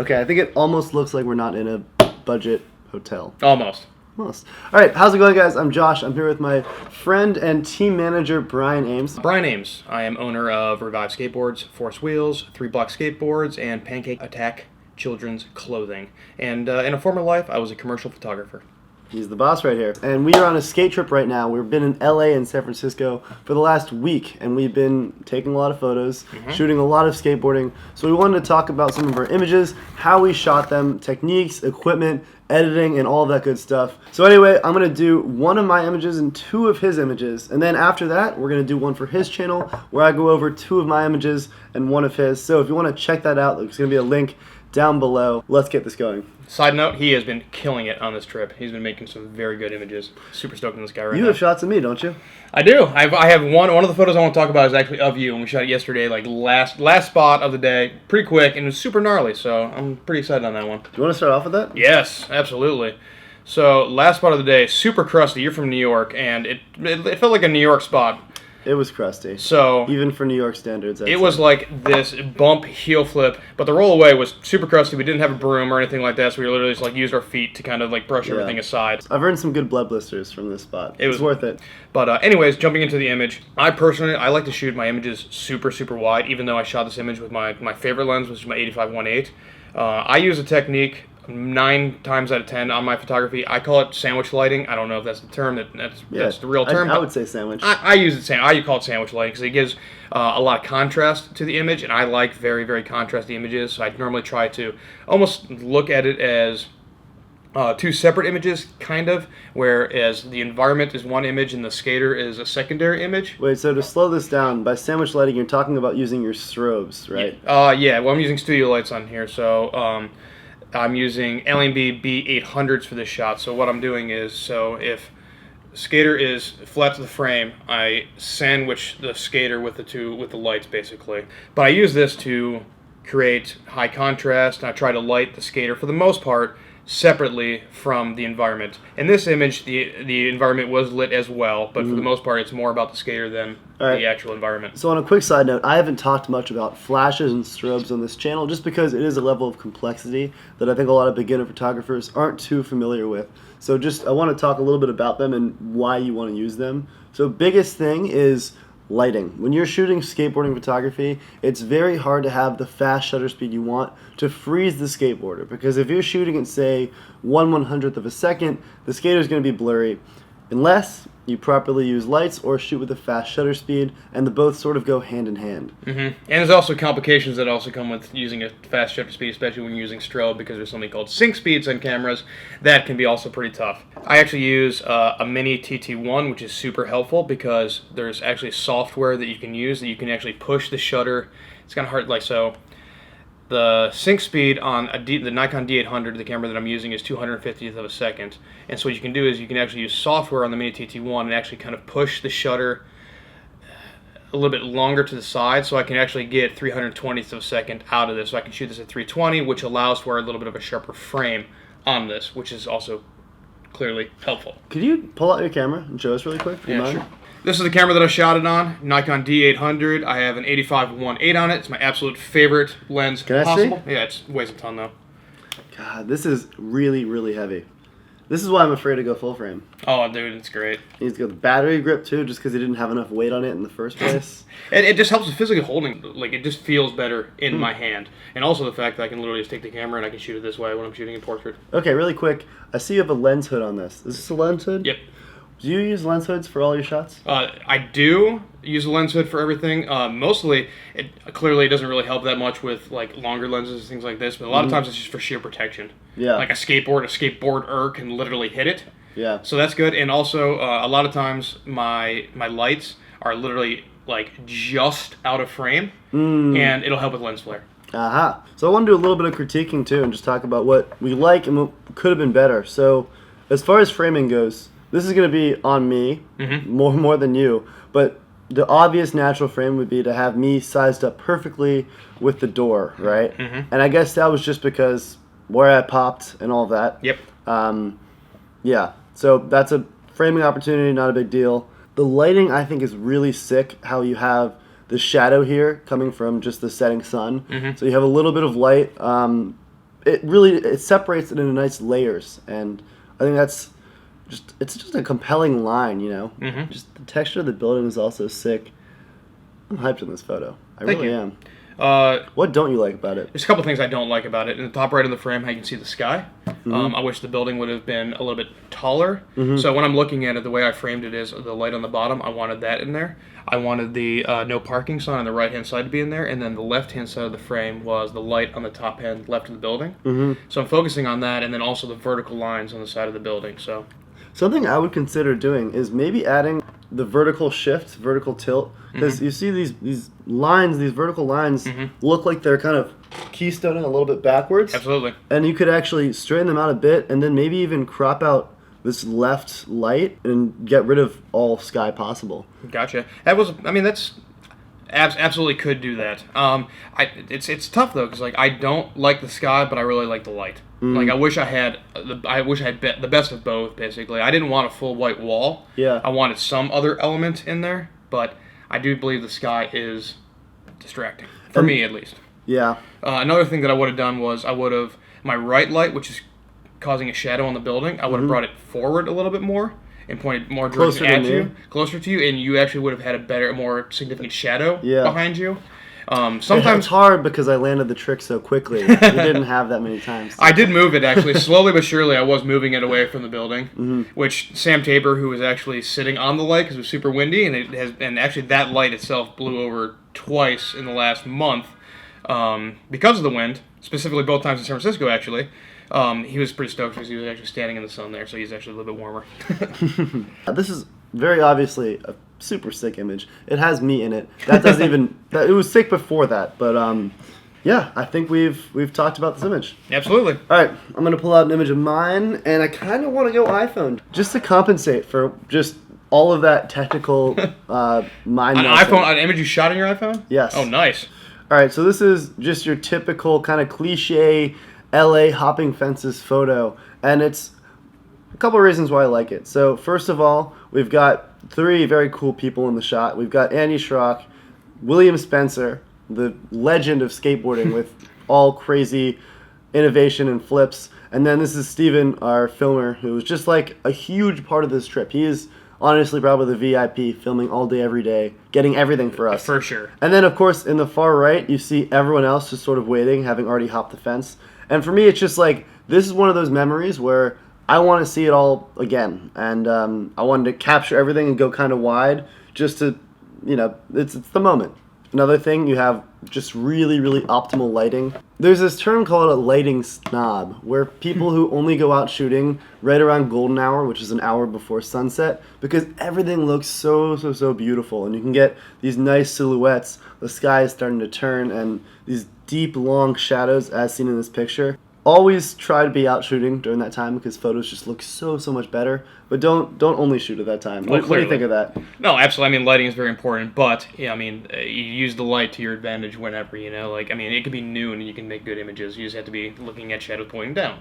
Okay, I think it almost looks like we're not in a budget hotel. Almost. Almost. All right, how's it going, guys? I'm Josh. I'm here with my friend and team manager, Brian Ambs. Brian Ambs. I am owner of Revive Skateboards, Force Wheels, 3 Block Skateboards, and Pancake Attack Children's Clothing. And in a former life, I was a commercial photographer. He's the boss right here. And we are on a skate trip right now. We've been in LA and San Francisco for the last week, and we've been taking a lot of photos, shooting a lot of skateboarding. So we wanted to talk about some of our images, how we shot them, techniques, equipment, editing, and all of that good stuff. So anyway, I'm going to do one of my images and 2 of his images. And then after that, we're going to do one for his channel where I go over 2 of my images and 1 of his. So if you want to check that out, there's going to be a link down below. Let's get this going. Side note, he has been killing it on this trip. He's been making some very good images. Super stoked on this guy right now. You have shots of me, don't you? I do. I have one of the photos I want to talk about is actually of you, and we shot it yesterday, like last spot of the day. Pretty quick, and it was super gnarly, so I'm pretty excited on that one. Do you want to start off with that? Yes, absolutely. So, last spot of the day, super crusty. You're from New York, and it felt like a New York spot. It was crusty. So even for New York standards, it was like this bump heel flip, but the rollaway was super crusty. We didn't have a broom or anything like that, so we literally just like used our feet to kind of like brush everything aside. I've earned some good blood blisters from this spot. It was worth it. But anyways, jumping into the image, I like to shoot my images super wide, even though I shot this image with my favorite lens, which is my 85-1.8. I use a technique 9 times out of 10 on my photography. I call it sandwich lighting. I don't know if that's the term. That's the real term. I would say sandwich. I use it. I call it sandwich lighting because it gives a lot of contrast to the image, and I like very contrasty images. So I normally try to almost look at it as 2 separate images, kind of, whereas the environment is one image and the skater is a secondary image. Wait, so to slow this down, by sandwich lighting, you're talking about using your strobes, right? Yeah. Well, I'm using studio lights on here, so I'm using L&B B800s for this shot. So what I'm doing is, so if skater is flat to the frame, I sandwich the skater with the lights basically. But I use this to create high contrast, and I try to light the skater for the most part separately from the environment. In this image, the environment was lit as well, but for the most part, it's more about the skater than the actual environment. So on a quick side note, I haven't talked much about flashes and strobes on this channel just because it is a level of complexity that I think a lot of beginner photographers aren't too familiar with. So I want to talk a little bit about them and why you want to use them. So biggest thing is lighting. When you're shooting skateboarding photography, it's very hard to have the fast shutter speed you want to freeze the skateboarder, because if you're shooting at, say, 1/100th of a second, the skater's going to be blurry unless you properly use lights or shoot with a fast shutter speed, and the both sort of go hand in hand. And there's also complications that also come with using a fast shutter speed, especially when you're using strobe, because there's something called sync speeds on cameras. That can be also pretty tough. I actually use a mini TT1, which is super helpful because there's actually software that you can use that you can actually push the shutter. It's kind of hard, so the sync speed on the Nikon D800, the camera that I'm using, is 250th of a second. And so what you can do is you can actually use software on the Mini TT1 and actually kind of push the shutter a little bit longer to the side, so I can actually get 320th of a second out of this. So I can shoot this at 320, which allows for a little bit of a sharper frame on this, which is also clearly helpful. Could you pull out your camera and show us really quick? Yeah, sure. This is the camera that I shot it on, Nikon D800. I have an 85-1.8 on it. It's my absolute favorite lens possible. See? Yeah, it weighs a ton though. God, this is really heavy. This is why I'm afraid to go full frame. Oh, dude, it's great. He's got the battery grip too, just because he didn't have enough weight on it in the first place. It just helps with physically holding. Like, it just feels better in my hand. And also the fact that I can literally just take the camera and I can shoot it this way when I'm shooting in portrait. Okay, really quick. I see you have a lens hood on this. Is this a lens hood? Yep. Do you use lens hoods for all your shots? I do use a lens hood for everything. Mostly, it doesn't really help that much with like longer lenses and things like this, but a lot of times it's just for sheer protection. Yeah. Like a skateboarder can literally hit it. Yeah. So that's good. And also, a lot of times my lights are literally like just out of frame, and it'll help with lens flare. Aha. So I want to do a little bit of critiquing too and just talk about what we like and what could have been better. So as far as framing goes, this is going to be on me more than you, but the obvious natural frame would be to have me sized up perfectly with the door, right? And I guess that was just because where I popped and all that. Yep. Yeah, so that's a framing opportunity, not a big deal. The lighting, I think, is really sick, how you have the shadow here coming from just the setting sun. So you have a little bit of light it separates it into nice layers, and I think it's just a compelling line, you know. Mm-hmm. Just the texture of the building is also sick. I'm hyped on this photo. I Thank really you. am. Uh, What don't you like about it? There's a couple things I don't like about it. In the top right of the frame, how you can see the sky. I wish the building would have been a little bit taller. So when I'm looking at it, the way I framed it is the light on the bottom. I wanted that in there. I wanted the no parking sign on the right-hand side to be in there, and then the left-hand side of the frame was the light on the top hand left of the building. So I'm focusing on that, and then also the vertical lines on the side of the building. So Something I would consider doing is maybe adding the vertical shift, vertical tilt, because you see these lines, these vertical lines look like they're kind of keystoning a little bit backwards. absolutely. And you could actually straighten them out a bit, and then maybe even crop out this left light and get rid of all sky possible. Gotcha. That's absolutely could do that. It's tough though because like I don't like the sky, but I really like the light. Like I wish I had the best of both. Basically, I didn't want a full white wall. Yeah. I wanted some other element in there, but I do believe the sky is distracting for me at least. Yeah. Another thing that I would have done was I would have my right light, which is causing a shadow on the building. I would have brought it forward a little bit more and pointed more directly at you, closer to you, and you actually would have had a more significant shadow behind you. Sometimes It's hard because I landed the trick so quickly. You didn't have that many times. I did move it actually slowly but surely. I was moving it away from the building, which Sam Tabor, who was actually sitting on the light because it was super windy, and actually that light itself blew over twice in the last month because of the wind. Specifically, both times in San Francisco actually. He was pretty stoked because he was actually standing in the sun there, so he's actually a little bit warmer. This is very obviously a super sick image. It has me in it. That doesn't even. It was sick before that, but yeah, I think we've talked about this image. Absolutely. All right, I'm gonna pull out an image of mine, and I kind of want to go iPhone just to compensate for just all of that technical mind. An iPhone, an image you shot on your iPhone? Yes. Oh, nice. All right, so this is just your typical kind of cliche LA hopping fences photo, and it's a couple of reasons why I like it. So first of all, we've got three very cool people in the shot. We've got Andy Schrock, William Spencer, the legend of skateboarding with all crazy innovation and flips, and then this is Steven, our filmer, who was just like a huge part of this trip. He is honestly probably the VIP, filming all day, every day, getting everything for us. For sure. And then, of course, in the far right, you see everyone else just sort of waiting, having already hopped the fence. And for me, it's just like, this is one of those memories where I want to see it all again. And I wanted to capture everything and go kind of wide just to, it's the moment. Another thing, you have just really, really optimal lighting. There's this term called a lighting snob, where people who only go out shooting right around golden hour, which is an hour before sunset, because everything looks so beautiful, and you can get these nice silhouettes. The sky is starting to turn, and these deep, long shadows, as seen in this picture. Always try to be out shooting during that time because photos just look so much better. But don't only shoot at that time. What do you think of that? No, absolutely. I mean, lighting is very important, but you use the light to your advantage whenever. It could be noon and you can make good images. You just have to be looking at shadows pointing down.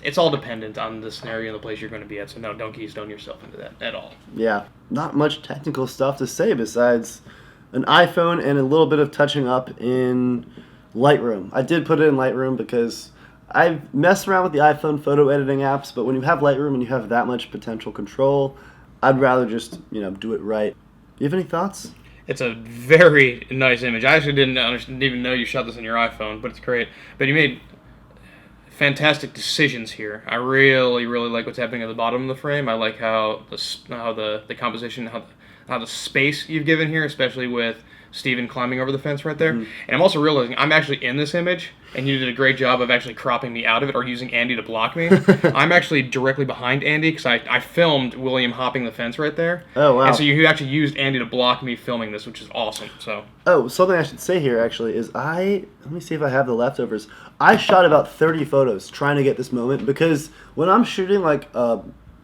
It's all dependent on the scenario and the place you're going to be at. So no, don't keystone yourself into that at all. Yeah, not much technical stuff to say besides an iPhone and a little bit of touching up in Lightroom. I did put it in Lightroom because I've messed around with the iPhone photo editing apps, but when you have Lightroom and you have that much potential control, I'd rather just, do it right. You have any thoughts? It's a very nice image. I actually didn't even know you shot this on your iPhone, but it's great. But you made fantastic decisions here. I really, really like what's happening at the bottom of the frame. I like how the composition, how the space you've given here, especially with Steven climbing over the fence right there. And I'm also realizing I'm actually in this image, and you did a great job of actually cropping me out of it or using Andy to block me. I'm actually directly behind Andy because I filmed William hopping the fence right there. Oh, wow. And so you actually used Andy to block me filming this, which is awesome. So. Oh, something I should say here actually is let me see if I have the leftovers. I shot about 30 photos trying to get this moment because when I'm shooting like a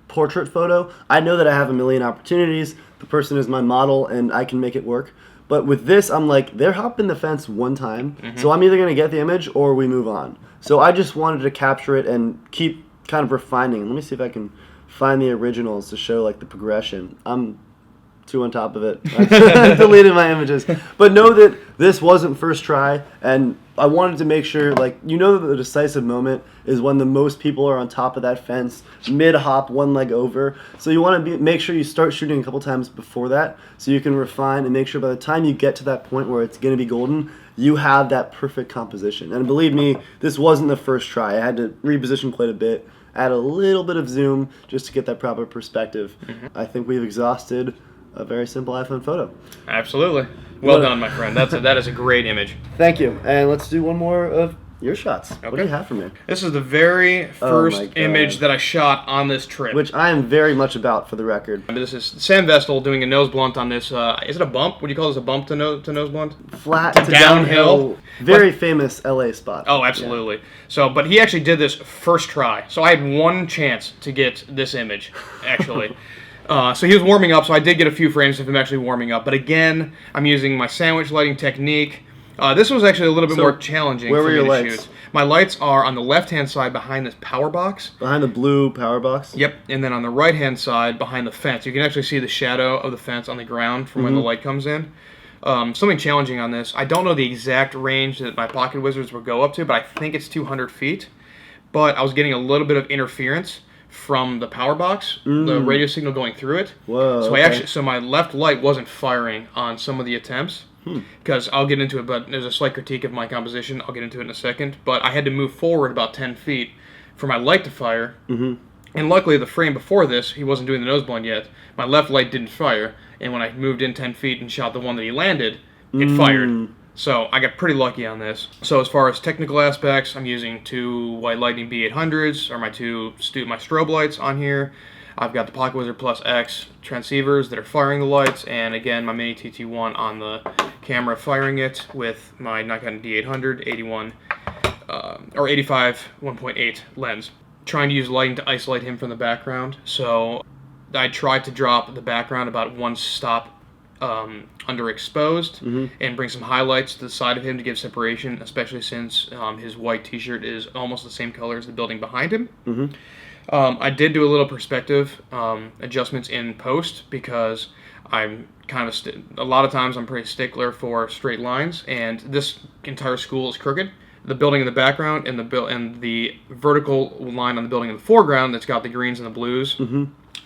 portrait photo, I know that I have a million opportunities. The person is my model and I can make it work. But with this, I'm like, they're hopping the fence one time, so I'm either going to get the image or we move on. So I just wanted to capture it and keep kind of refining. Let me see if I can find the originals to show like the progression. I'm two on top of it. I deleted my images. But know that this wasn't first try, and I wanted to make sure, like, you know that the decisive moment is when the most people are on top of that fence, mid-hop, one leg over. So you want to make sure you start shooting a couple times before that, so you can refine and make sure by the time you get to that point where it's going to be golden, you have that perfect composition. And believe me, this wasn't the first try. I had to reposition quite a bit, add a little bit of zoom just to get that proper perspective. I think we've exhausted a very simple iPhone photo. Absolutely. Well done, my friend. That is a great image. Thank you. And let's do one more of your shots. Okay. What do you have for me? This is the very first image that I shot on this trip. Which I am very much about, for the record. This is Sam Vestal doing a nose blunt on this. Is it a bump? Would you call this a bump to nose blunt? Flat to downhill. Very famous LA spot. Oh, absolutely. Yeah. So, but he actually did this first try. So I had one chance to get this image, actually. So he was warming up, so I did get a few frames of him actually warming up. But again, I'm using my sandwich lighting technique. This was actually a little bit more challenging for me to shoot. My lights are on the left-hand side behind this power box. Behind the blue power box? Yep, and then on the right-hand side behind the fence. You can actually see the shadow of the fence on the ground from when the light comes in. Something challenging on this. I don't know the exact range that my pocket wizards will go up to, but I think it's 200 feet. But I was getting a little bit of interference from the power box, the radio signal going through it. Whoa, so so my left light wasn't firing on some of the attempts. Because I'll get into it, but there's a slight critique of my composition. I'll get into it in a second. But I had to move forward about 10 feet for my light to fire. And luckily, the frame before this, he wasn't doing the nose blind yet. My left light didn't fire. And when I moved in 10 feet and shot the one that he landed, it fired. So I got pretty lucky on this. So as far as technical aspects, I'm using two White Lightning B800s, or my strobe lights on here. I've got the Pocket Wizard Plus X transceivers that are firing the lights, and again, my Mini TT1 on the camera firing it with my Nikon D800 81 or 85 1.8 lens. Trying to use lighting to isolate him from the background. So I tried to drop the background about one stop underexposed and bring some highlights to the side of him to give separation, especially since his white t-shirt is almost the same color as the building behind him. I did do a little perspective adjustments in post because I'm kind of a lot of times I'm pretty stickler for straight lines, and this entire school is crooked. The building in the background and the vertical line on the building in the foreground that's got the greens and the blues,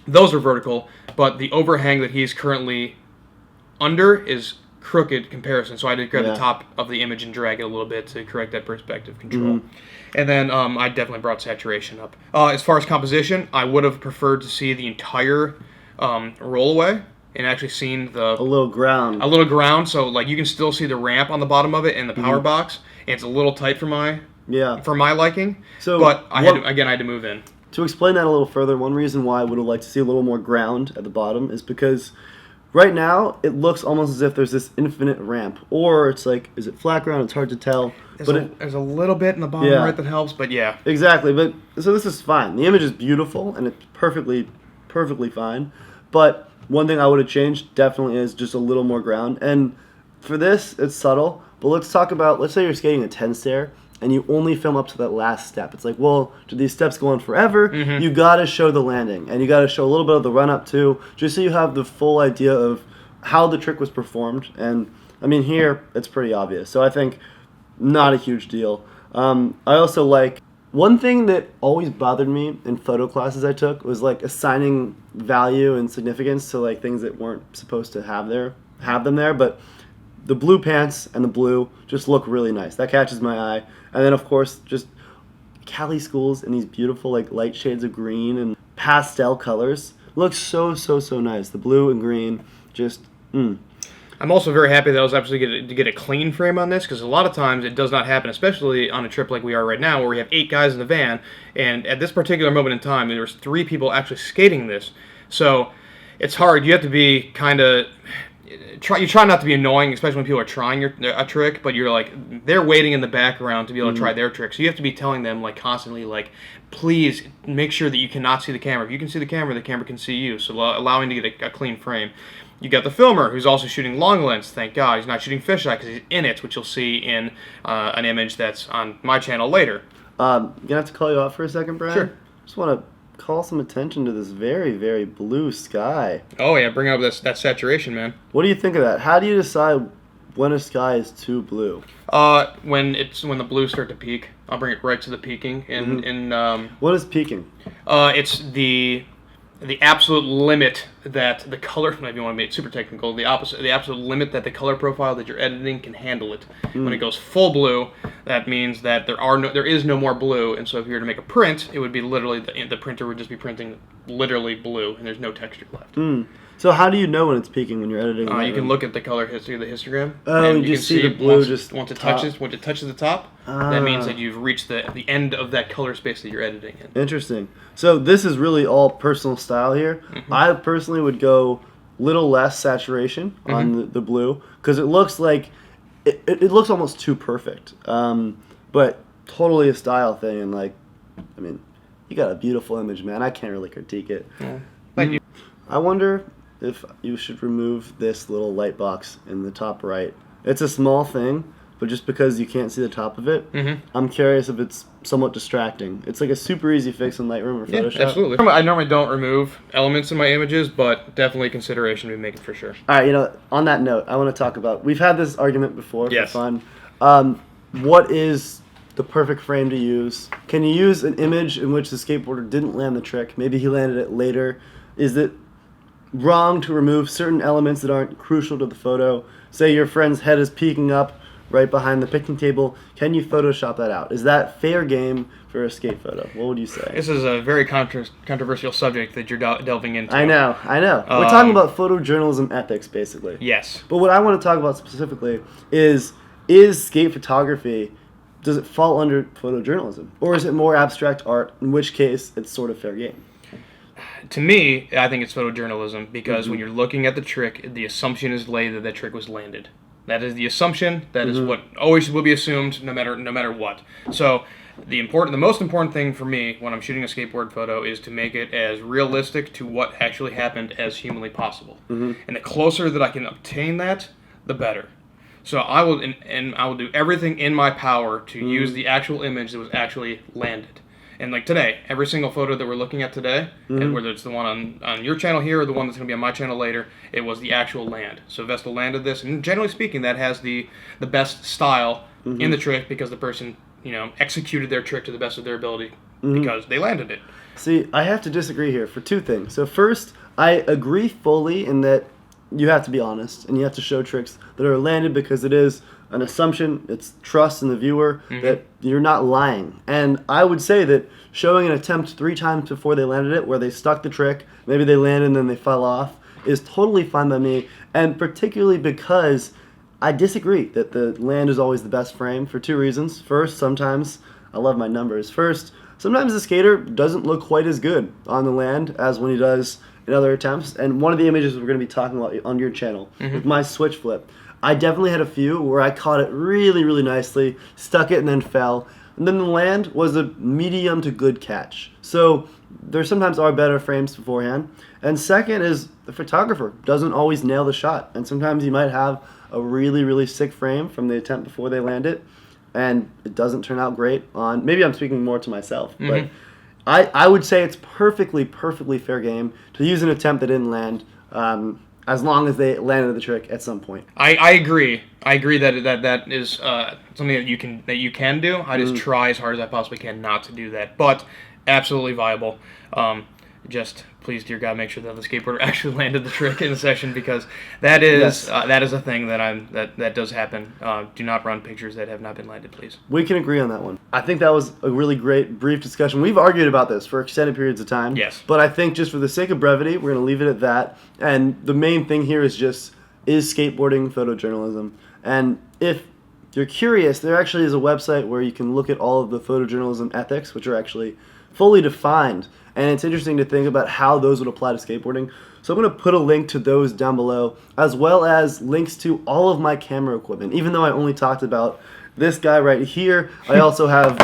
those are vertical, but the overhang that he's currently under is crooked comparison, so I did grab the top of the image and drag it a little bit to correct that perspective control. And then I definitely brought saturation up. As far as composition, I would have preferred to see the entire rollaway and actually seen a little ground, so like you can still see the ramp on the bottom of it and the power box, and it's a little tight for my liking. So, but I had to move in. To explain that a little further, one reason why I would have liked to see a little more ground at the bottom is because right now, it looks almost as if there's this infinite ramp. Or it's like, is it flat ground? It's hard to tell. There's a little bit in the bottom right that helps, but yeah. Exactly. But so this is fine. The image is beautiful, and it's perfectly fine. But one thing I would have changed definitely is just a little more ground. And for this, it's subtle. But let's say you're skating a 10 stair, and you only film up to that last step. It's like, well, do these steps go on forever? You got to show the landing, and you got to show a little bit of the run-up too, just so you have the full idea of how the trick was performed. And, I mean, here, it's pretty obvious. So I think not a huge deal. I also like, one thing that always bothered me in photo classes I took was, like, assigning value and significance to, like, things that weren't supposed to have them there, but the blue pants and the blue just look really nice. That catches my eye. And then, of course, just Cali schools in these beautiful, like, light shades of green and pastel colors. Looks so nice. The blue and green, just, I'm also very happy that I was actually going to get a clean frame on this, because a lot of times it does not happen, especially on a trip like we are right now, where we have 8 guys in the van, and at this particular moment in time, there was 3 people actually skating this. So it's hard. You have to be kind of... You try not to be annoying, especially when people are trying a trick, but you're like, they're waiting in the background to be able to try their trick. So you have to be telling them, like, constantly, like, please make sure that you cannot see the camera. If you can see the camera can see you. So allowing to get a clean frame. You got the filmer, who's also shooting long lens. Thank God he's not shooting fisheye, because he's in it, which you'll see in an image that's on my channel later. Gonna have to call you out for a second, Brad. Sure. Just want to call some attention to this very, very blue sky. Oh yeah, bring up that saturation, man. What do you think of that? How do you decide when a sky is too blue? When the blues start to peak, I'll bring it right to the peaking. What is peaking? It's the absolute limit that the color, if you want to make it super technical, the absolute limit that the color profile that you're editing can handle it. When it goes full blue, that means that there is no more blue, and so if you were to make a print, it would be literally the printer would just be printing literally blue, and there's no texture left. So how do you know when it's peaking when you're editing? You can look at the color history of the histogram. Oh, and you can see the blue once it touches the top. That means that you've reached the end of that color space that you're editing in. Interesting. So this is really all personal style here. I personally would go little less saturation on the blue because it looks like it looks almost too perfect. But totally a style thing, and like, I mean, you got a beautiful image, man. I can't really critique it. Yeah. Thank you. I wonder if you should remove this little light box in the top right. It's a small thing, but just because you can't see the top of it, I'm curious if it's somewhat distracting. It's like a super easy fix in Lightroom or Photoshop. Yeah, absolutely. I normally don't remove elements in my images, but definitely consideration to be making for sure. All right, on that note, I want to talk about, we've had this argument before for Yes. fun. What is the perfect frame to use? Can you use an image in which the skateboarder didn't land the trick? Maybe he landed it later. Is it wrong to remove certain elements that aren't crucial to the photo? Say your friend's head is peeking up right behind the picnic table. Can you Photoshop that out? Is that fair game for a skate photo? What would you say? This is a very controversial subject that you're delving into. I know. We're talking about photojournalism ethics, basically. Yes. But what I want to talk about specifically is skate photography, does it fall under photojournalism? Or is it more abstract art, in which case it's sort of fair game? To me, I think it's photojournalism because when you're looking at the trick, the assumption is laid that that trick was landed. That is the assumption. That is what always will be assumed, no matter what. So the most important thing for me when I'm shooting a skateboard photo is to make it as realistic to what actually happened as humanly possible. And the closer that I can obtain that, the better. So I will do everything in my power to use the actual image that was actually landed. And like today, every single photo that we're looking at today, and whether it's the one on your channel here or the one that's going to be on my channel later, it was the actual land. So Vestal landed this, and generally speaking, that has the best style in the trick because the person executed their trick to the best of their ability because they landed it. See, I have to disagree here for two things. So first, I agree fully in that you have to be honest and you have to show tricks that are landed because it is an assumption, it's trust in the viewer that you're not lying. And I would say that showing an attempt 3 times before they landed it, where they stuck the trick, maybe they landed and then they fell off, is totally fine by me. And particularly because I disagree that the land is always the best frame for 2 reasons. First, sometimes, I love my numbers. First, sometimes the skater doesn't look quite as good on the land as when he does in other attempts. And one of the images we're going to be talking about on your channel with my switch flip, I definitely had a few where I caught it really, really nicely, stuck it and then fell. And then the land was a medium to good catch. So there sometimes are better frames beforehand. And second is the photographer doesn't always nail the shot. And sometimes you might have a really, really sick frame from the attempt before they land it, and it doesn't turn out great on, maybe I'm speaking more to myself, but I would say it's perfectly fair game to use an attempt that didn't land, as long as they landed the trick at some point. I agree. I agree that is something that you can do. I just try as hard as I possibly can not to do that, but absolutely viable. Just please, dear God, make sure that the skateboarder actually landed the trick in the session because that is a thing that does happen. Do not run pictures that have not been landed, please. We can agree on that one. I think that was a really great brief discussion. We've argued about this for extended periods of time. Yes. But I think just for the sake of brevity, we're going to leave it at that. And the main thing here is skateboarding photojournalism? And if you're curious, there actually is a website where you can look at all of the photojournalism ethics, which are actually fully defined. And it's interesting to think about how those would apply to skateboarding. So I'm going to put a link to those down below, as well as links to all of my camera equipment. Even though I only talked about this guy right here, I also have,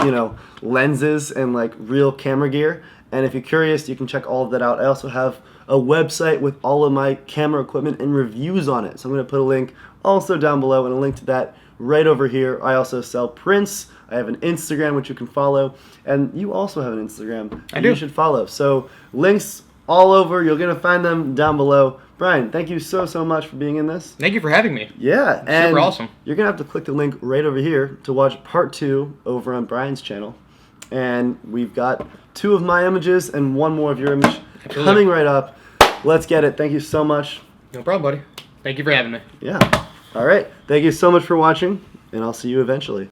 lenses and like real camera gear. And if you're curious, you can check all of that out. I also have a website with all of my camera equipment and reviews on it. So I'm going to put a link also down below and a link to that right over here. I also sell prints. I have an Instagram which you can follow, and you also have an Instagram that you should follow. So links all over. You're going to find them down below. Brian, thank you so much for being in this. Thank you for having me. Yeah, and super awesome. You're going to have to click the link right over here to watch part 2 over on Brian's channel. And we've got 2 of my images and 1 more of your image coming right up. Let's get it. Thank you so much. No problem, buddy. Thank you for having me. Yeah. All right. Thank you so much for watching, and I'll see you eventually.